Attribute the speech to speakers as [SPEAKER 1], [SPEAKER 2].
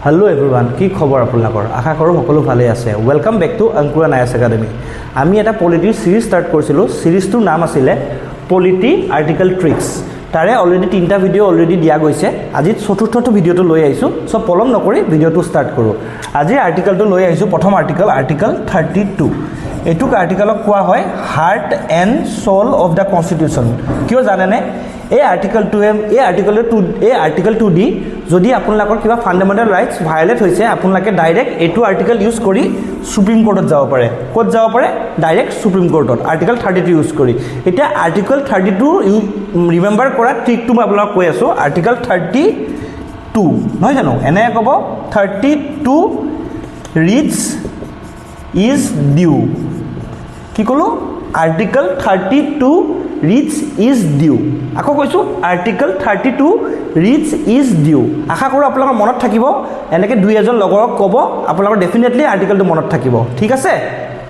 [SPEAKER 1] Hello everyone, কি খবৰ আপোনালোকৰ আশা কৰোঁ সকলো ভালে আছে welcome back to Ankuran IAS academy আমি এটা পলিটি সিৰিজ ষ্টাৰ্ট কৰিছিলোঁ সিৰিজটোৰ নাম আছিল পলিটি আৰ্টিকল ট্ৰিক্স তাৰে অলৰেডি তিনটা ভিডিও অলৰেডি দিয়া গৈছে আজি চতুৰ্থটো ভিডিওটো লৈ আহিছো সো পলম নকৰি ভিডিওটো ষ্টাৰ্ট কৰো আজি আৰ্টিকলটো লৈ আহিছো প্ৰথম আৰ্টিকল 32 এটুক আৰ্টিকলক কোৱা হয় heart and soul of the constitution কিয় জানেনে এই আৰ্টিকল 2 ডি যদি আপোনালোকৰ কিবা ফান্ডামেন্টাল ৰাইটস ভায়োলেট হৈছে আপোনালোকে ডাইৰেক্ট এটো আৰ্টিকল ইউজ কৰি সুপ্ৰিম কোৰ্টত যাব পাৰে ক'ত যাব পাৰে ডাইৰেক্ট সুপ্ৰিম কোৰ্টত আৰ্টিকল 32 ইউজ কৰি এটা আৰ্টিকল 32 ৰিমেম্বাৰ কৰা ট্ৰিকটো মই আপোনালোকক কৈ আছো আৰ্টিকল 32 নহয় জানো এনে ক'ব 32 ৰিটস ইজ ডিউ কি কলো আৰ্টিকল 32 ৰিটস ইজ ডিউ আকৌ কৈছো আৰ্টিকল 32 ৰিটস ইজ ডিউ আশা কৰোঁ আপোনালোকৰ মনত থাকিব এনেকৈ দুই এজন লগৰক ক'ব আপোনালোকৰ ডেফিনেটলি আৰ্টিকলটো মনত থাকিব ঠিক আছে